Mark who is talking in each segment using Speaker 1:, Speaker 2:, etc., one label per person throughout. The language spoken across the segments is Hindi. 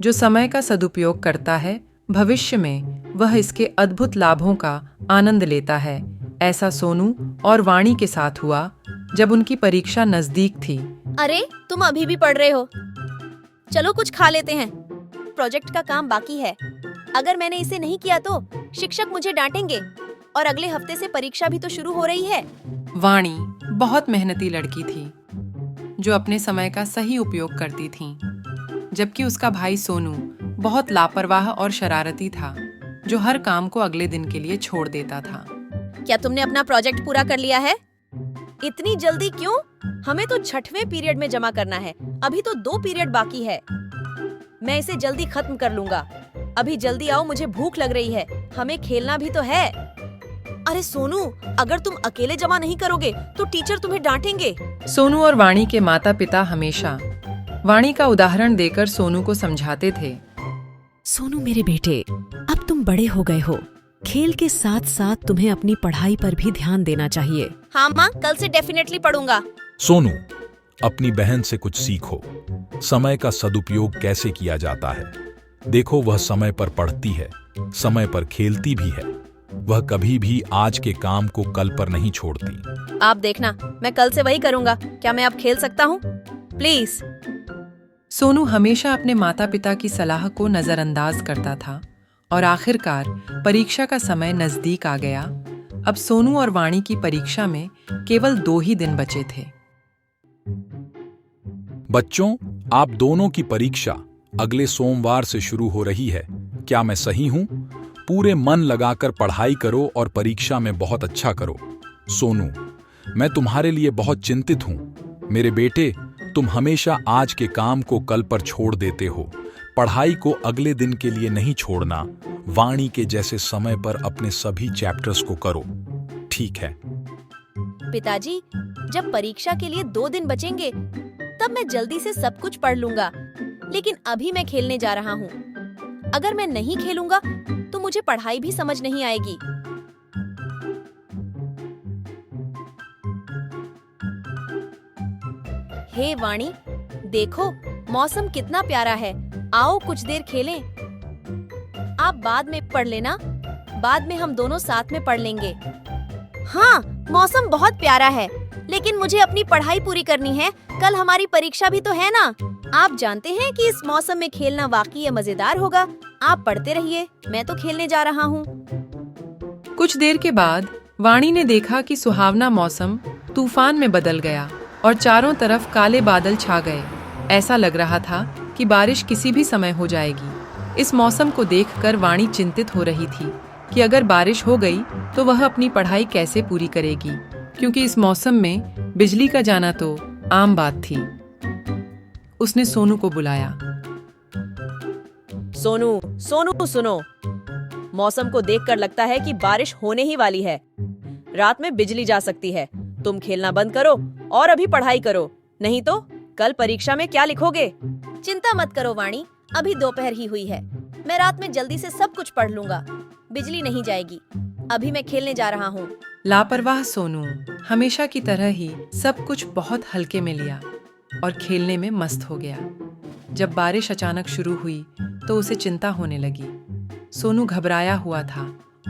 Speaker 1: जो समय का सदुपयोग करता है, भविष्य में वह इसके अद्भुत लाभों का आनंद लेता है। ऐसा सोनू और वाणी के साथ हुआ जब उनकी परीक्षा नजदीक थी।
Speaker 2: अरे तुम अभी भी पढ़ रहे हो? चलो कुछ खा लेते हैं। प्रोजेक्ट का काम बाकी है। अगर मैंने इसे नहीं किया तो शिक्षक मुझे डांटेंगे और अगले हफ्ते से परीक्षा भी तो शुरू हो रही है।
Speaker 1: वाणी बहुत मेहनती लड़की थी जो अपने समय का सही उपयोग करती थी, जबकि उसका भाई सोनू बहुत लापरवाह और शरारती था जो हर काम को अगले दिन के लिए छोड़ देता था।
Speaker 2: क्या तुमने अपना प्रोजेक्ट पूरा कर लिया है? इतनी जल्दी क्यों? हमें तो 6वें पीरियड में जमा करना है। अभी तो 2 पीरियड बाकी है। मैं इसे जल्दी खत्म कर लूंगा। अभी जल्दी आओ, मुझे भूख लग रही है। हमें खेलना भी तो है। अरे सोनू, अगर तुम अकेले जमा नहीं करोगे तो टीचर तुम्हें डांटेंगे।
Speaker 1: सोनू और वाणी के माता पिता हमेशा वाणी का उदाहरण देकर सोनू को समझाते थे।
Speaker 3: सोनू मेरे बेटे, अब तुम बड़े हो गए हो। खेल के साथ साथ तुम्हें अपनी पढ़ाई पर भी ध्यान देना चाहिए।
Speaker 2: हाँ माँ, कल से डेफिनेटली पढ़ूंगा।
Speaker 4: सोनू, अपनी बहन से कुछ सीखो। समय का सदुपयोग कैसे किया जाता है। देखो, वह समय पर पढ़ती है, समय पर खेलती भी है। वह कभी भी आज के काम को कल पर नहीं छोड़ती।
Speaker 2: आप देखना, मैं कल से वही करूंगा। क्या मैं अब खेल सकता हूँ? प्लीज।
Speaker 1: सोनू हमेशा अपने माता पिता की सलाह को नजरअंदाज करता था और आखिरकार परीक्षा का समय नजदीक आ गया। अब सोनू और वाणी की परीक्षा में केवल 2 ही दिन बचे थे।
Speaker 4: बच्चों, आप दोनों की परीक्षा अगले सोमवार से शुरू हो रही है। क्या मैं सही हूं? पूरे मन लगाकर पढ़ाई करो और परीक्षा में बहुत अच्छा करो। सोनू, मैं तुम्हारे लिए बहुत चिंतित हूं। मेरे बेटे, तुम हमेशा आज के काम को कल पर छोड़ देते हो। पढ़ाई को अगले दिन के लिए नहीं छोड़ना। वाणी के जैसे समय पर अपने सभी चैप्टर्स को करो, ठीक है?
Speaker 2: पिताजी, जब परीक्षा के लिए 2 दिन बचेंगे तब मैं जल्दी से सब कुछ पढ़ लूंगा। लेकिन अभी मैं खेलने जा रहा हूँ। अगर मैं नहीं खेलूंगा तो मुझे पढ़ाई भी समझ नहीं आएगी। हे वाणी, देखो मौसम कितना प्यारा है। आओ कुछ देर खेलें। आप बाद में पढ़ लेना। बाद में हम दोनों साथ में पढ़ लेंगे। हाँ, मौसम बहुत प्यारा है, लेकिन मुझे अपनी पढ़ाई पूरी करनी है। कल हमारी परीक्षा भी तो है ना। आप जानते हैं कि इस मौसम में खेलना वाकई मजेदार होगा। आप पढ़ते रहिए, मैं तो खेलने जा रहा हूँ।
Speaker 1: कुछ देर के बाद वाणी ने देखा कि सुहावना मौसम तूफान में बदल गया और चारों तरफ काले बादल छा गए। ऐसा लग रहा था कि बारिश किसी भी समय हो जाएगी। इस मौसम को देखकर वाणी चिंतित हो रही थी कि अगर बारिश हो गई तो वह अपनी पढ़ाई कैसे पूरी करेगी, क्योंकि इस मौसम में बिजली का जाना तो आम बात थी। उसने सोनू को बुलाया।
Speaker 2: सोनू, सोनू सुनो। मौसम को देखकर लगता है कि बारिश होने ही वाली है। रात में बिजली जा सकती है। तुम खेलना बंद करो और अभी पढ़ाई करो, नहीं तो कल परीक्षा में क्या लिखोगे? चिंता मत करो वाणी, अभी दोपहर ही हुई है। मैं रात में जल्दी से सब कुछ पढ़ लूंगा। बिजली नहीं जाएगी। अभी मैं खेलने जा रहा हूँ।
Speaker 1: लापरवाह सोनू हमेशा की तरह ही सब कुछ बहुत हल्के में लिया और खेलने में मस्त हो गया। जब बारिश अचानक शुरू हुई तो उसे चिंता होने लगी। सोनू घबराया हुआ था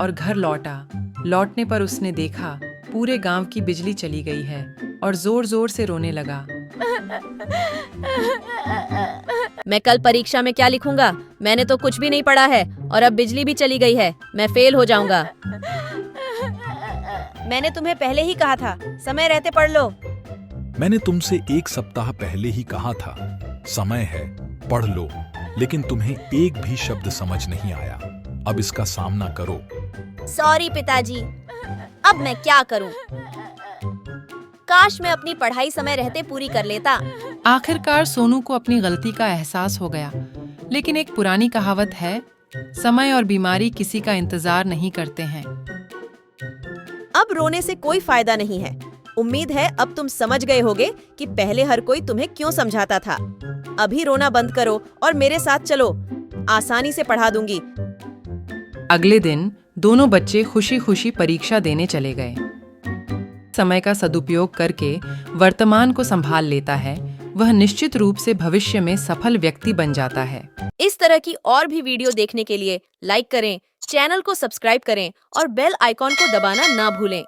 Speaker 1: और घर लौटा। लौटने पर उसने देखा पूरे गांव की बिजली चली गई है और जोर जोर से रोने लगा।
Speaker 2: मैं कल परीक्षा में क्या लिखूंगा? मैंने तो कुछ भी नहीं पढ़ा है और अब बिजली भी चली गई है। मैं फेल हो जाऊंगा। मैंने तुम्हें पहले ही कहा था, समय रहते पढ़ लो।
Speaker 4: मैंने तुमसे 1 सप्ताह पहले ही कहा था, समय है, पढ़ लो, लेकिन तुम्हें एक भी शब्द समझ नहीं आया। अब इसका सामना करो।
Speaker 2: सॉरी पिताजी, अब मैं क्या करूं? काश मैं अपनी पढ़ाई समय रहते पूरी कर लेता।
Speaker 1: आखिरकार सोनू को अपनी गलती का एहसास हो गया, लेकिन एक पुरानी कहावत है, समय और बीमारी किसी का इंतजार नहीं करते हैं।
Speaker 2: अब रोने से कोई फायदा नहीं है। उम्मीद है अब तुम समझ गए होगे कि पहले हर कोई तुम्हें क्यों समझाता था। अभी रोना बंद करो और मेरे साथ चलो। आसानी से पढ़ा दूंगी।
Speaker 1: अगले दिन दोनों बच्चे खुशी खुशी परीक्षा देने चले गए। समय का सदुपयोग करके वर्तमान को संभाल लेता है, वह निश्चित रूप से भविष्य में सफल व्यक्ति बन जाता है।
Speaker 2: इस तरह की और भी वीडियो देखने के लिए लाइक करें, चैनल को सब्सक्राइब करें और बेल आइकॉन को दबाना ना भूलें।